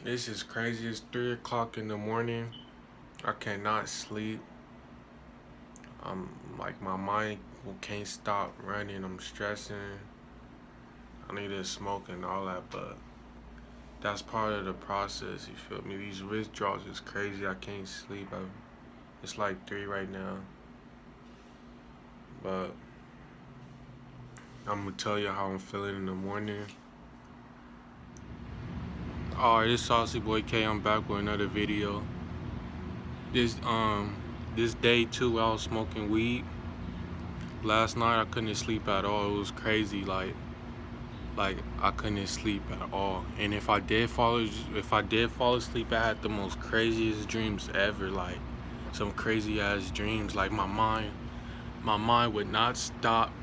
This is crazy. It's 3 o'clock in the morning. I cannot sleep. I'm like, my mind can't stop running. I'm stressing. I need to smoke and all that, but that's part of the process. You feel me? These withdrawals is crazy. I can't sleep. It's like 3 right now. But I'm gonna tell you how I'm feeling in the morning. Alright, it's Saucy Boy K. I'm back with another video. This this day too, I was smoking weed. Last night I couldn't sleep at all. It was crazy. Like I couldn't sleep at all. And if I did fall asleep, I had the most craziest dreams ever. Like some crazy ass dreams. Like my mind would not stop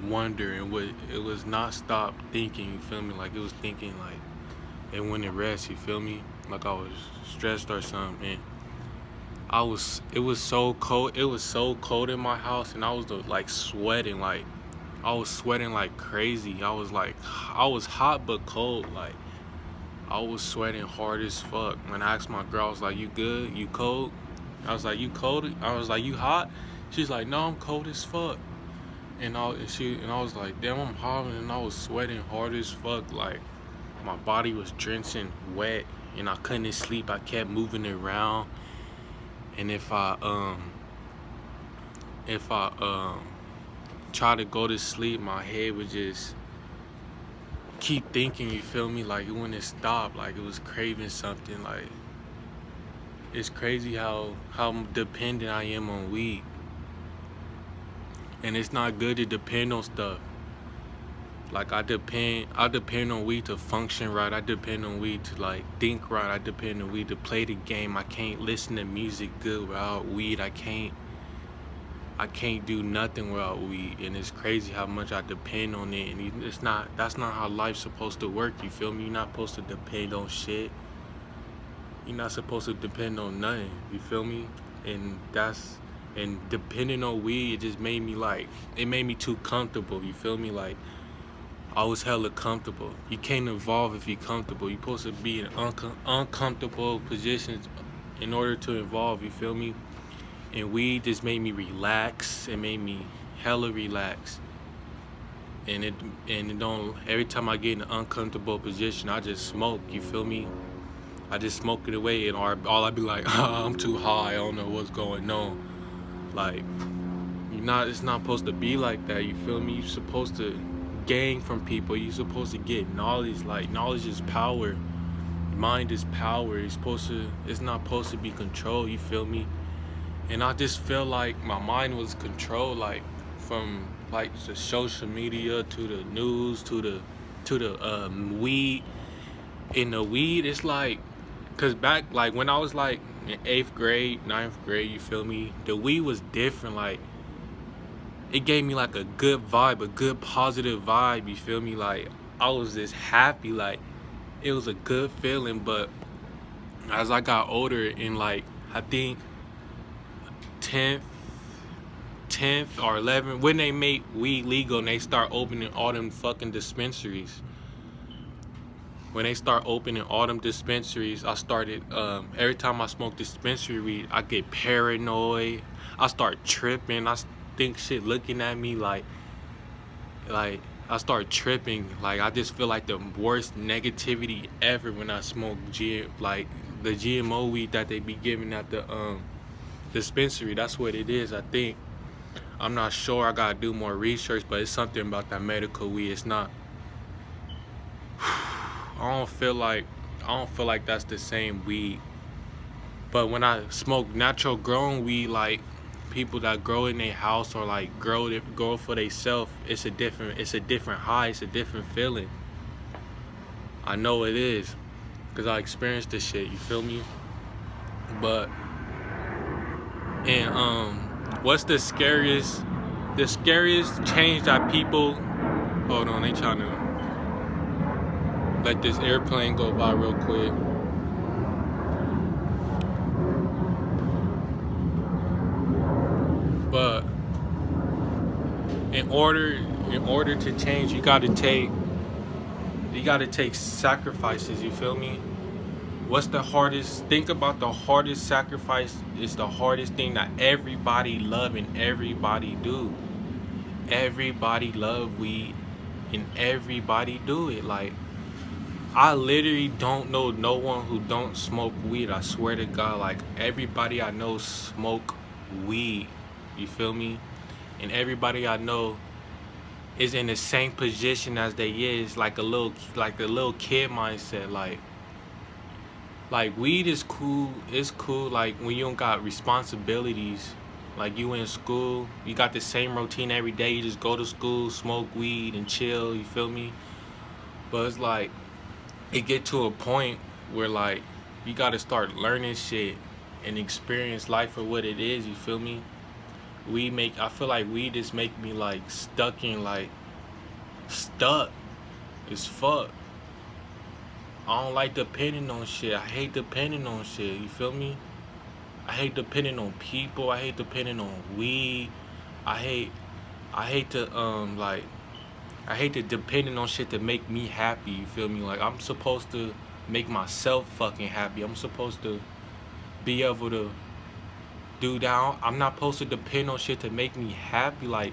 wondering. It was not stop thinking. You feel me? Like it was thinking like it wouldn't rest. You feel me? Like I was stressed or something. And it was so cold. It was so cold in my house, and I was like sweating. Like I was sweating like crazy. I was hot but cold. Like I was sweating hard as fuck. When I asked my girl, I was like, "You good? You cold?" I was like, "You cold?" I was like, "You hot?" She's like, "No, I'm cold as fuck." And I was like, "Damn, I'm hot," and I was sweating hard as fuck. Like my body was drenching wet, and I couldn't sleep. I kept moving around, and if I try to go to sleep, my head would just keep thinking, you feel me? Like it wouldn't stop. Like it was craving something. Like it's crazy how dependent I am on weed. And it's not good to depend on stuff. Like I depend on weed to function right. I depend on weed to like think right. I depend on weed to play the game. I can't listen to music good without weed. I can't do nothing without weed, and it's crazy how much I depend on it. And that's not how life's supposed to work. You feel me? You're not supposed to depend on shit. You're not supposed to depend on nothing. You feel me? And depending on weed, it just made me too comfortable. You feel me? Like I was hella comfortable. You can't evolve if you're comfortable. You're supposed to be in uncomfortable positions in order to evolve. You feel me? And weed just made me relax. It made me hella relax. And it don't, every time I get in an uncomfortable position, I just smoke. You feel me? I just smoke it away, and all I be like, I'm too high. I don't know what's going on. Like it's not supposed to be like that. You feel me? You're supposed to gain from people. You're supposed to get knowledge. Like knowledge is power. Mind is power. It's not supposed to be controlled. You feel me? And I just feel like my mind was controlled, like from like the social media to the news to the weed. In the weed, it's like, cause back like when I was like in 8th grade, 9th grade, you feel me? The weed was different. Like it gave me like a good vibe, a good positive vibe. You feel me? Like I was just happy. Like it was a good feeling. But as I got older, and like I think 10th or 11th, when they made weed legal and they start opening all them fucking dispensaries. When they start opening all them dispensaries, I started, every time I smoke dispensary weed, I get paranoid. I start tripping. I think shit looking at me like I start tripping. Like I just feel like the worst negativity ever when I smoke like the GMO weed that they be giving at the dispensary. That's what it is, I think. I'm not sure. I gotta do more research, but it's something about that medical weed. It's not. I don't feel like that's the same weed. But when I smoke natural grown weed, like people that grow in their house or like grow for themselves, it's a different high. It's a different feeling. I know it is, cause I experienced this shit. You feel me? But what's the scariest change that people, hold on, they trying to let this airplane go by real quick. But in order to change, you gotta take sacrifices. You feel me? What's the hardest? Think about the hardest sacrifice. It's the hardest thing that everybody love and everybody do. Everybody love weed and everybody do it. Like, I literally don't know no one who don't smoke weed. I swear to God, like everybody I know smoke weed. You feel me? And everybody I know is in the same position as they is, like a little kid mindset. Like weed is cool. It's cool. Like when you don't got responsibilities. Like you in school, you got the same routine every day. You just go to school, smoke weed, and chill. You feel me? But it's like it get to a point where like you gotta start learning shit and experience life for what it is. You feel me? I feel like weed just make me like stuck as fuck. I don't like depending on shit. I hate depending on shit. You feel me? I hate depending on people. I hate depending on weed. I hate I hate to I hate to depending on shit to make me happy. You feel me? Like I'm supposed to make myself fucking happy. I'm supposed to be able to do that. I'm not supposed to depend on shit to make me happy. Like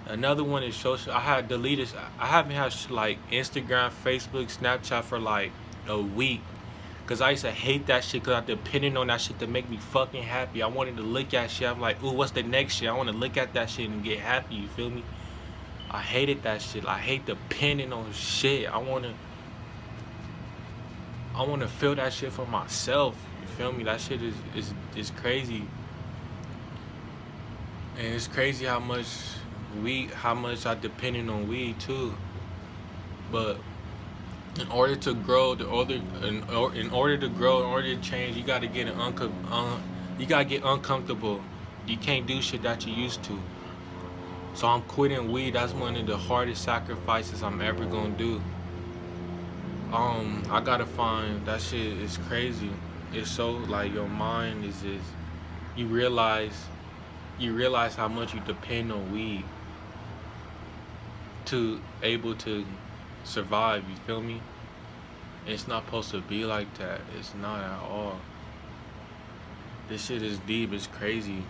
another one is social. I had deleted. I haven't had like Instagram, Facebook, Snapchat for like a week. Cause I used to hate that shit. Cause I depended on that shit to make me fucking happy. I wanted to look at shit. I'm like, ooh, what's the next shit? I want to look at that shit and get happy. You feel me? I hated that shit. I hate depending on shit. I wanna feel that shit for myself. You feel me? That shit is crazy. And it's crazy how much I depended on weed too. But in order to grow, in order to grow, in order to change, you gotta you gotta get uncomfortable. You can't do shit that you used to. So I'm quitting weed. That's one of the hardest sacrifices I'm ever gonna do. I gotta find that shit is crazy. It's so like your mind is just you realize you realize how much you depend on weed to able to survive. You feel me? It's not supposed to be like that. It's not at all. This shit is deep. It's crazy.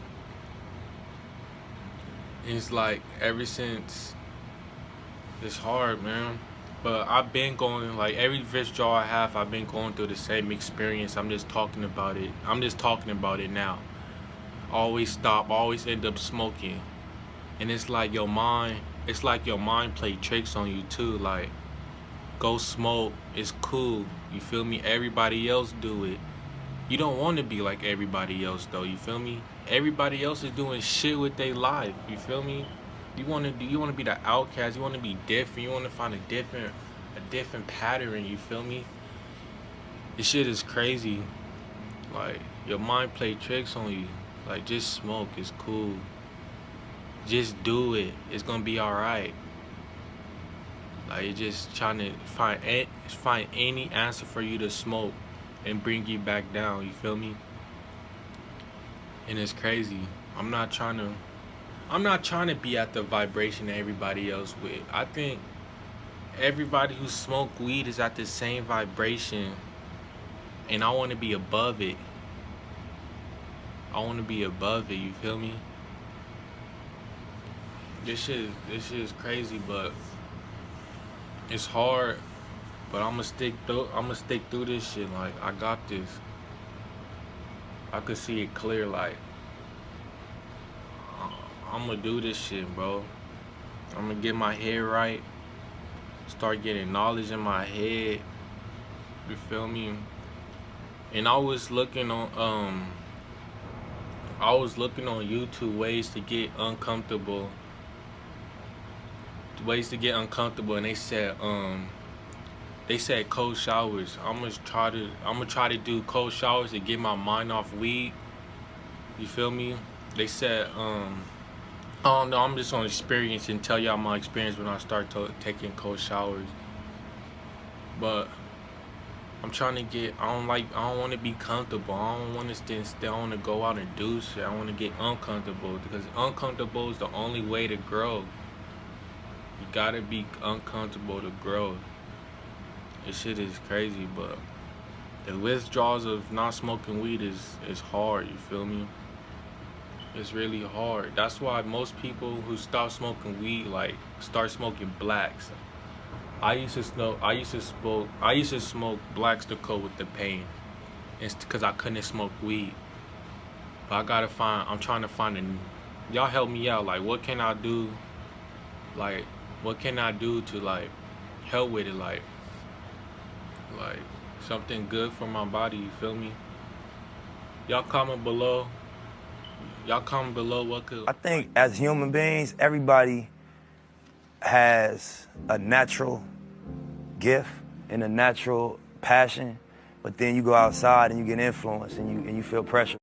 And it's like ever since it's hard, man. But I've been going like every withdrawal I have. I've been going through the same experience. I'm just talking about it. I'm just talking about it now. Always stop. Always end up smoking. And it's like your mind. It's like your mind play tricks on you too. Like go smoke. It's cool. You feel me? Everybody else do it. You don't want to be like everybody else though. You feel me? Everybody else is doing shit with their life. You feel me? You want to be the outcast. You want to be different. You want to find a different pattern. You feel me? This shit is crazy. Like your mind play tricks on you. Like just smoke. It's cool. Just do it. It's gonna be alright. Like you're just trying to find any answer for you to smoke and bring you back down. You feel me? And it's crazy. I'm not trying to be at the vibration that everybody else with. I think everybody who smoke weed is at the same vibration, and I want to be above it. I want to be above it. You feel me? This shit is crazy, but it's hard. But I'ma stick through this shit. Like I got this. I could see it clear. Like I'm gonna do this shit, bro. I'm gonna get my head right. Start getting knowledge in my head. You feel me? And I was looking on YouTube ways to get uncomfortable. Ways to get uncomfortable, and they said cold showers. I'm gonna try to do cold showers to get my mind off weed. You feel me? They said I don't know. I'm just on experience and tell y'all my experience when I start taking cold showers. But I'm trying to get. I don't want to be comfortable. I don't want to stand still. I want to go out and do shit. I want to get uncomfortable because uncomfortable is the only way to grow. You gotta be uncomfortable to grow. This shit is crazy, but The withdrawals of not smoking weed is hard, you feel me? It's really hard. That's why most people who stop smoking weed like start smoking blacks. I used to smoke blacks to cope with the pain. It's because I couldn't smoke weed. But I'm trying to find y'all help me out. Like, what can I do? Like, what can I do to, like, help with it? Like, something good for my body, you feel me? Y'all comment below. Y'all comment below what could, I think as human beings, everybody has a natural gift and a natural passion, but then you go outside and you get influenced and you feel pressure.